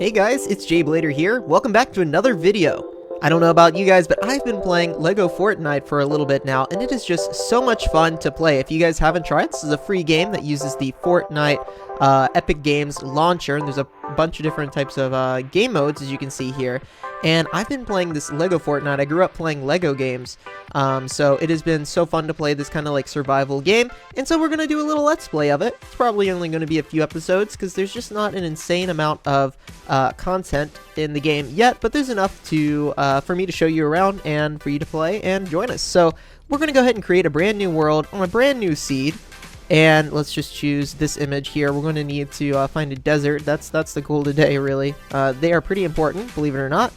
Hey guys, it's jblader here. Welcome back to another video. I don't know about you guys, but I've been playing Lego Fortnite for a little bit now, and it is just so much fun to play. If you guys haven't tried, this is a free game that uses the Fortnite Epic Games launcher, and there's a bunch of different types of game modes, as you can see here. And I've been playing this Lego Fortnite. I grew up playing Lego games, so it has been so fun to play this kind of like survival game. And so we're going to do a little Let's Play of it. It's probably only going to be a few episodes, because there's just not an insane amount of content in the game yet, but there's enough to for me to show you around and for you to play and join us. So we're going to go ahead and create a brand new world on a brand new seed. And let's just choose this image here. We're going to need to find a desert. That's the goal today, really. They are pretty important, believe it or not.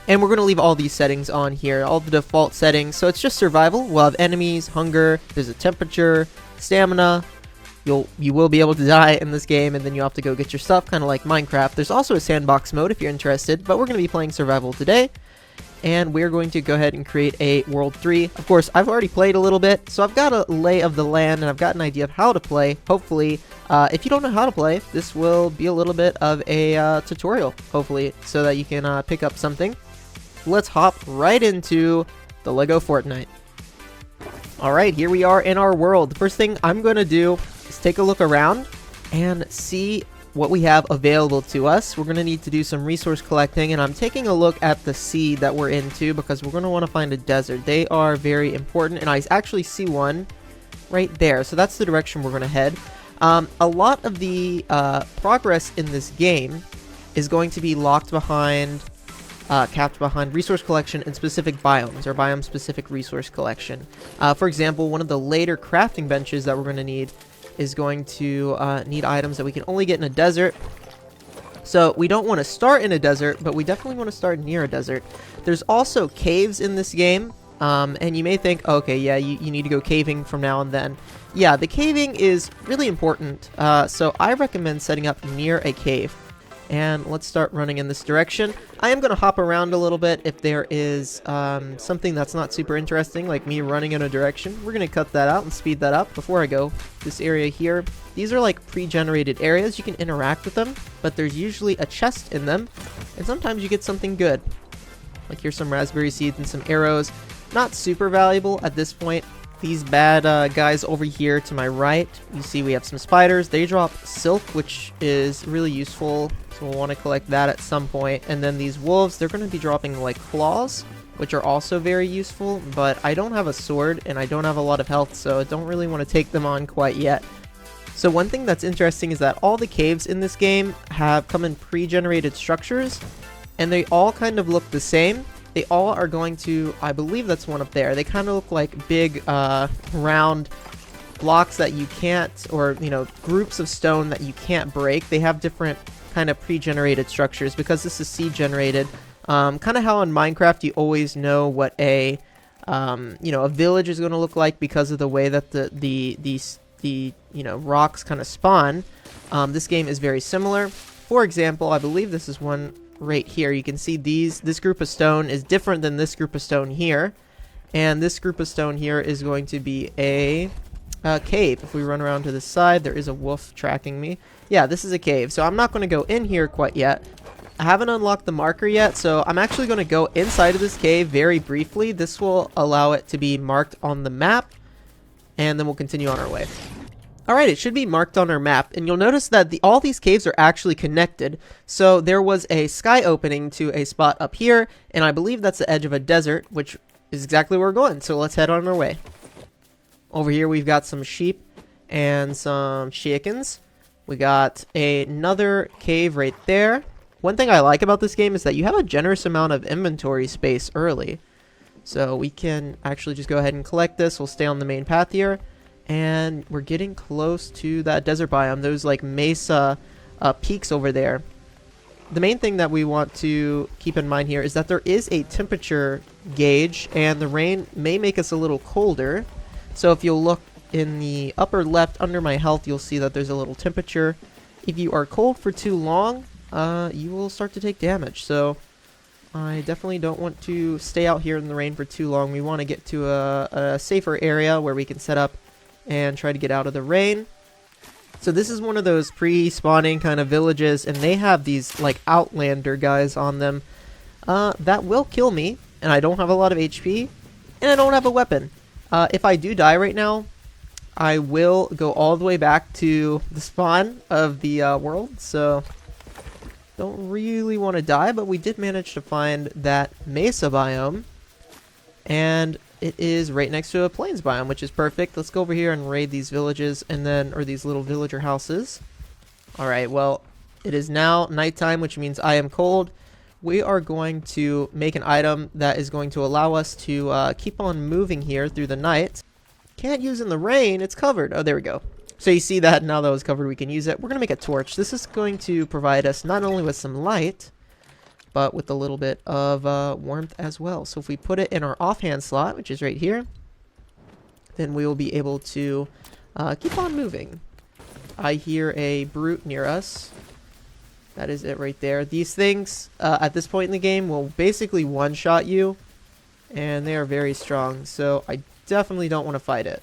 And we're going to leave all these settings on here, all the default settings. So it's just survival. We'll have enemies, hunger, there's a temperature, stamina. You will be able to die in this game, and then you have to go get your stuff, kind of like Minecraft. There's also a sandbox mode if you're interested, but we're going to be playing survival today. And we're going to go ahead and create a World 3. Of course, I've already played a little bit, so I've got a lay of the land, and I've got an idea of how to play. Hopefully, if you don't know how to play, this will be a little bit of a tutorial, hopefully, so that you can pick up something. Let's hop right into the Lego Fortnite. Alright, here we are in our world. The first thing I'm going to do is take a look around and see what we have available to us. We're going to need to do some resource collecting, and I'm taking a look at the seed that we're into because we're going to want to find a desert. They are very important, and I actually see one right there, so that's the direction we're going to head. A lot of the progress in this game is going to be locked behind capped behind resource collection in specific biomes, or biome-specific resource collection. For example, one of the later crafting benches that we're going to need is going to need items that we can only get in a desert. So we don't want to start in a desert, but we definitely want to start near a desert. There's also caves in this game, and you may think, okay, yeah, you need to go caving from now and then. Yeah, the caving is really important, so I recommend setting up near a cave. And let's start running in this direction. I am going to hop around a little bit if there is something that's not super interesting, like me running in a direction. We're going to cut that out and speed that up. Before I go, this area here, these are like pre-generated areas. You can interact with them, but there's usually a chest in them, and sometimes you get something good. Like here's some raspberry seeds and some arrows. Not super valuable at this point. These bad guys over here to my right, you see we have some spiders. They drop silk, which is really useful, so we'll want to collect that at some point. And then these wolves, they're going to be dropping like claws, which are also very useful, but I don't have a sword and I don't have a lot of health, so I don't really want to take them on quite yet. So one thing that's interesting is that all the caves in this game have come in pre-generated structures, and they all kind of look the same. They all are going to, I believe that's one up there. They kind of look like big, round blocks that you can't, or, you know, groups of stone that you can't break. They have different kind of pre-generated structures because this is seed generated. Kind of how in Minecraft you always know what a, you know, a village is going to look like because of the way that the you know, rocks kind of spawn. This game is very similar. For example, I believe this is one right here. You can see this group of stone is different than this group of stone here, and this group of stone here is going to be a cave. If we run around to the side, there is a wolf tracking me. Yeah, this is a cave, so I'm not going to go in here quite yet. I haven't unlocked the marker yet, so I'm actually going to go inside of this cave very briefly. This will allow it to be marked on the map, and then we'll continue on our way. Alright, it should be marked on our map, and you'll notice that all these caves are actually connected. So there was a sky opening to a spot up here, and I believe that's the edge of a desert, which is exactly where we're going. So let's head on our way. Over here we've got some sheep and some chickens. We got another cave right there. One thing I like about this game is that you have a generous amount of inventory space early. So we can actually just go ahead and collect this. We'll stay on the main path here. And we're getting close to that desert biome, those like mesa peaks over there. The main thing that we want to keep in mind here is that there is a temperature gauge, and the rain may make us a little colder. So if you'll look in the upper left under my health, you'll see that there's a little temperature. If you are cold for too long, you will start to take damage. So I definitely don't want to stay out here in the rain for too long. We want to get to a safer area where we can set up and try to get out of the rain. So this is one of those pre-spawning kind of villages, and they have these like outlander guys on them that will kill me, and I don't have a lot of HP, and I don't have a weapon. If I do die right now, I will go all the way back to the spawn of the world, so don't really want to die, but we did manage to find that mesa biome, and it is right next to a plains biome, which is perfect. Let's go over here and raid these villages, and then, or these little villager houses. Alright, well, it is now nighttime, which means I am cold. We are going to make an item that is going to allow us to keep on moving here through the night. Can't use in the rain, it's covered. Oh, there we go. So you see that now that it was covered, we can use it. We're going to make a torch. This is going to provide us not only with some light, but with a little bit of warmth as well. So if we put it in our offhand slot, which is right here, then we will be able to keep on moving. I hear a brute near us. That is it right there. These things, at this point in the game, will basically one-shot you, and they are very strong, so I definitely don't want to fight it.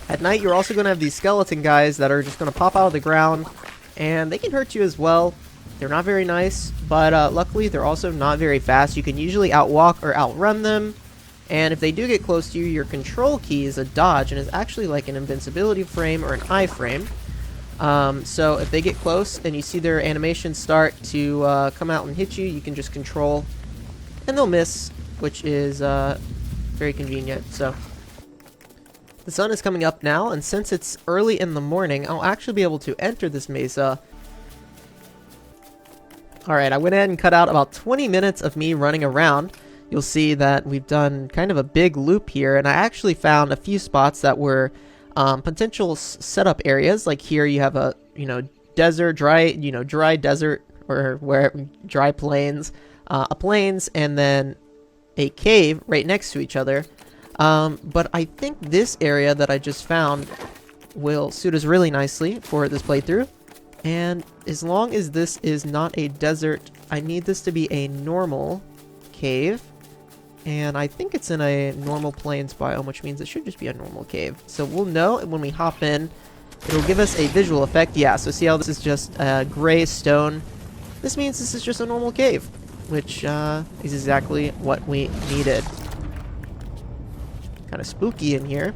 At night, you're also going to have these skeleton guys that are just going to pop out of the ground, and they can hurt you as well. They're not very nice, but luckily they're also not very fast. You can usually outwalk or outrun them, and if they do get close to you, your control key is a dodge, and is actually like an invincibility frame or an iframe. So if they get close and you see their animation start to come out and hit you, you can just control, and they'll miss, which is very convenient. So the sun is coming up now, and since it's early in the morning, I'll actually be able to enter this mesa. Alright, I went ahead and cut out about 20 minutes of me running around. You'll see that we've done kind of a big loop here, and I actually found a few spots that were potential setup areas. Like here you have a, desert, dry desert, or where dry plains, a plains, and then a cave right next to each other. But I think this area that I just found will suit us really nicely for this playthrough. And as long as this is not a desert, I need this to be a normal cave. And I think it's in a normal plains biome, which means it should just be a normal cave. So we'll know when we hop in. It'll give us a visual effect. Yeah, so see how this is just gray stone? This means this is just a normal cave, which is exactly what we needed. Kind of spooky in here.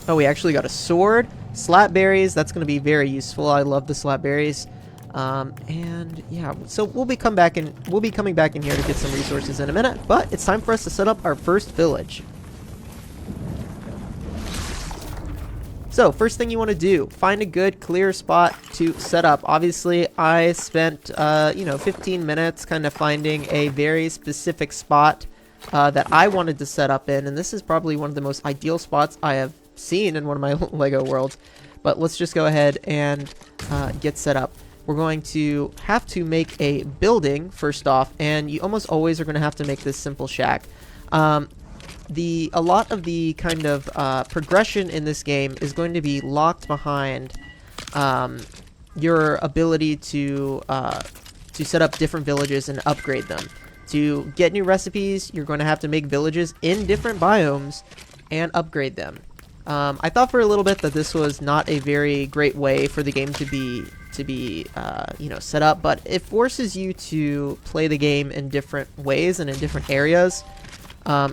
Oh, we actually got a sword. Slap berries, that's going to be very useful. I love the slap berries. And yeah, so we'll be coming back in here to get some resources in a minute, but it's time for us to set up our first village. So first thing you want to do, find a good clear spot to set up. Obviously I spent 15 minutes kind of finding a very specific spot that I wanted to set up in, and this is probably one of the most ideal spots I have seen in one of my Lego worlds. But let's just go ahead and get set up. We're going to have to make a building first off, and you almost always are going to have to make this simple shack. A lot of the kind of progression in this game is going to be locked behind your ability to set up different villages and upgrade them. To get new recipes, you're going to have to make villages in different biomes and upgrade them. I thought for a little bit that this was not a very great way for the game to be set up, but it forces you to play the game in different ways and in different areas.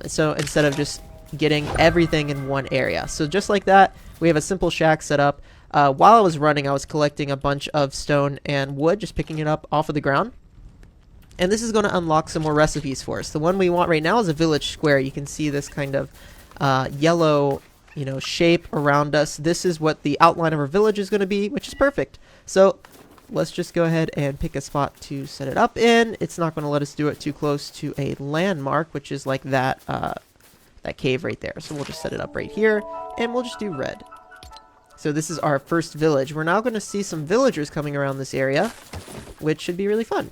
So instead of just getting everything in one area. So just like that, we have a simple shack set up. While I was running, I was collecting a bunch of stone and wood, just picking it up off of the ground. And this is going to unlock some more recipes for us. The one we want right now is a village square. You can see this kind of yellow shape around us. This is what the outline of our village is going to be, which is perfect. So let's just go ahead and pick a spot to set it up in. It's not going to let us do it too close to a landmark, which is like that cave right there. So we'll just set it up right here, and we'll just do red. So this is our first village. We're now going to see some villagers coming around this area, which should be really fun.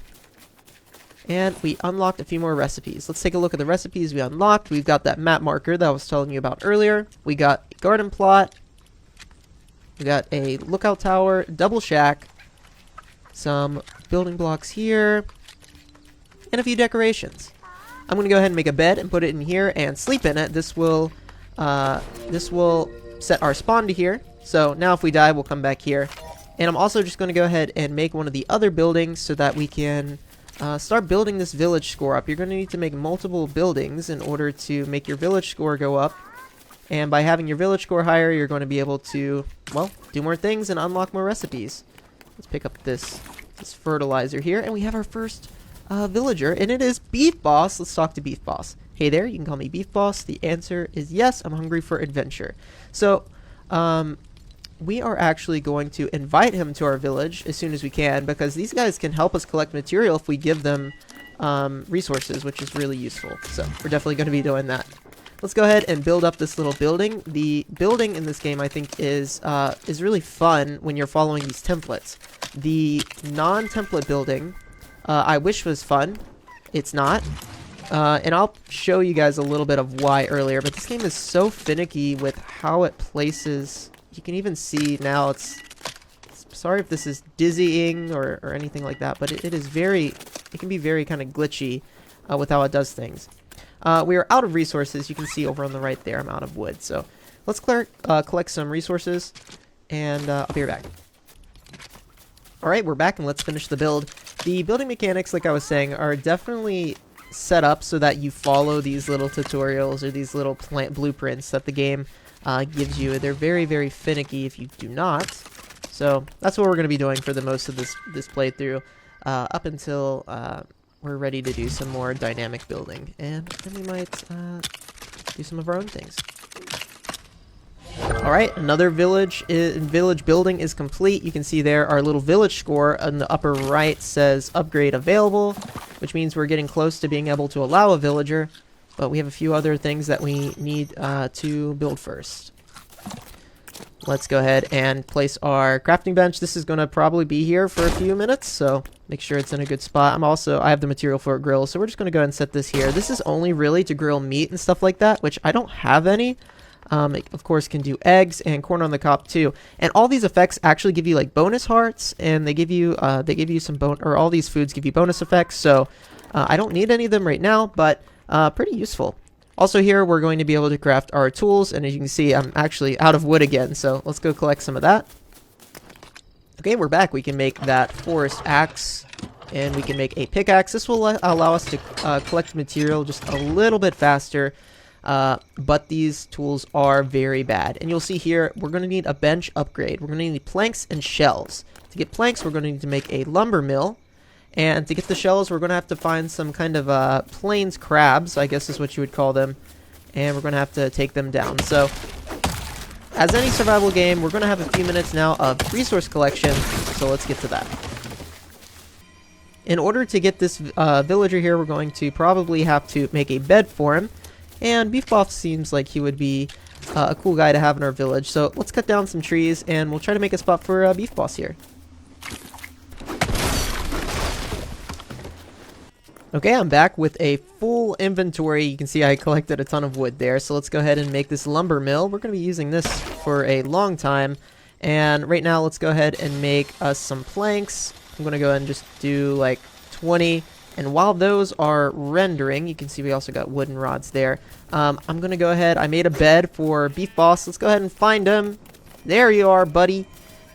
And we unlocked a few more recipes. Let's take a look at the recipes we unlocked. We've got that map marker that I was telling you about earlier. We got a garden plot. We got a lookout tower, double shack, some building blocks here, and a few decorations. I'm going to go ahead and make a bed and put it in here and sleep in it. This will set our spawn to here. So now if we die, we'll come back here. And I'm also just going to go ahead and make one of the other buildings so that we can start building this village score up. You're going to need to make multiple buildings in order to make your village score go up. And by having your village score higher, you're going to be able to, well, do more things and unlock more recipes. Let's pick up this fertilizer here. And we have our first villager, and it is Beef Boss. Let's talk to Beef Boss. Hey there, you can call me Beef Boss. The answer is yes, I'm hungry for adventure. So, we are actually going to invite him to our village as soon as we can, because these guys can help us collect material if we give them resources, which is really useful. So we're definitely going to be doing that. Let's go ahead and build up this little building. The building in this game, I think, is really fun when you're following these templates. The non-template building, I wish was fun. It's not. And I'll show you guys a little bit of why earlier, but this game is so finicky with how it places. You can even see now sorry if this is dizzying or anything like that, but it can be very kind of glitchy with how it does things. We are out of resources. You can see over on the right there, I'm out of wood. So let's collect some resources, and I'll be right back. Alright, we're back, and let's finish the build. The building mechanics, like I was saying, are definitely set up so that you follow these little tutorials or these little plant blueprints that the game gives you. They're very, very finicky if you do not. So that's what we're going to be doing for the most of this playthrough up until we're ready to do some more dynamic building, and then we might do some of our own things. Alright, another village building is complete. You can see there our little village score on the upper right says upgrade available, which means we're getting close to being able to allow a villager, but we have a few other things that we need to build first. Let's go ahead and place our crafting bench. This is going to probably be here for a few minutes, so make sure it's in a good spot. I have the material for a grill, so we're just going to go ahead and set this here. This is only really to grill meat and stuff like that, which I don't have any. It, of course, can do eggs and corn on the cob too. And all these effects actually give you like bonus hearts, and they give you some all these foods give you bonus effects. So I don't need any of them right now, but pretty useful. Also here, we're going to be able to craft our tools, and as you can see, I'm actually out of wood again, so let's go collect some of that. Okay, we're back. We can make that forest axe, and we can make a pickaxe. This will allow us to collect material just a little bit faster, but these tools are very bad. And you'll see here, we're going to need a bench upgrade. We're going to need planks and shelves. To get planks, we're going to need to make a lumber mill. And to get the shells, we're going to have to find some kind of plains crabs, I guess is what you would call them. And we're going to have to take them down. So, as any survival game, we're going to have a few minutes now of resource collection. So let's get to that. In order to get this villager here, we're going to probably have to make a bed for him. And Beef Boss seems like he would be a cool guy to have in our village. So let's cut down some trees, and we'll try to make a spot for Beef Boss here. Okay, I'm back with a full inventory. You can see I collected a ton of wood there. So let's go ahead and make this lumber mill. We're going to be using this for a long time. And right now, let's go ahead and make us some planks. I'm going to go ahead and just do like 20. And while those are rendering, you can see we also got wooden rods there. I'm going to go ahead. I made a bed for Beef Boss. Let's go ahead and find him. There you are, buddy.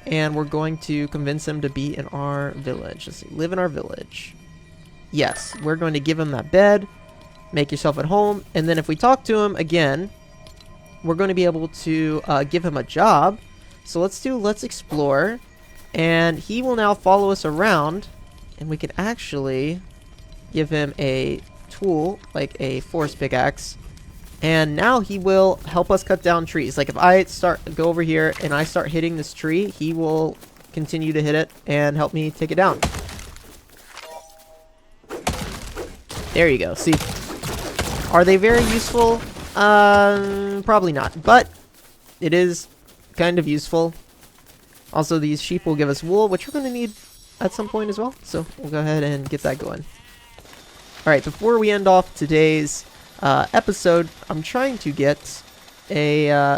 And we're going to convince him to be in our village. Let's see, live in our village. Yes, we're going to give him that bed, make yourself at home, and then if we talk to him again, we're going to be able to give him a job. So let's explore, and he will now follow us around, and we can actually give him a tool, like a forest pickaxe, and now he will help us cut down trees. Like if I go over here and I start hitting this tree, he will continue to hit it and help me take it down. There you go. See, are they very useful? Probably not, but it is kind of useful. Also, these sheep will give us wool, which we're going to need at some point as well. So we'll go ahead and get that going. All right, before we end off today's episode, I'm trying to get a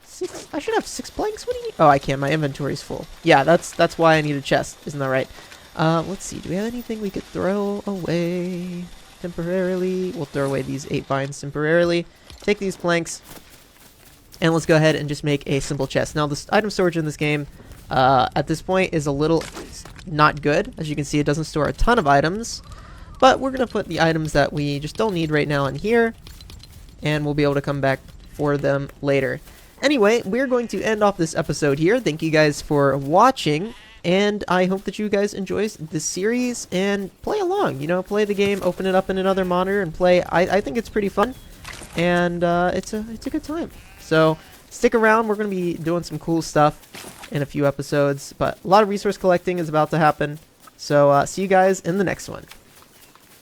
6. I should have 6 planks. What do you need? Oh, I can't. My inventory's full. Yeah, that's why I need a chest. Isn't that right? Let's see. Do we have anything we could throw away temporarily? We'll throw away these 8 vines temporarily. Take these planks. And let's go ahead and just make a simple chest. Now, this item storage in this game at this point is a little not good. As you can see, it doesn't store a ton of items. But we're going to put the items that we just don't need right now in here. And we'll be able to come back for them later. Anyway, we're going to end off this episode here. Thank you guys for watching. And I hope that you guys enjoy this series and play along. You know, play the game, open it up in another monitor and play. I think it's pretty fun. And it's a good time. So stick around. We're going to be doing some cool stuff in a few episodes. But a lot of resource collecting is about to happen. So see you guys in the next one.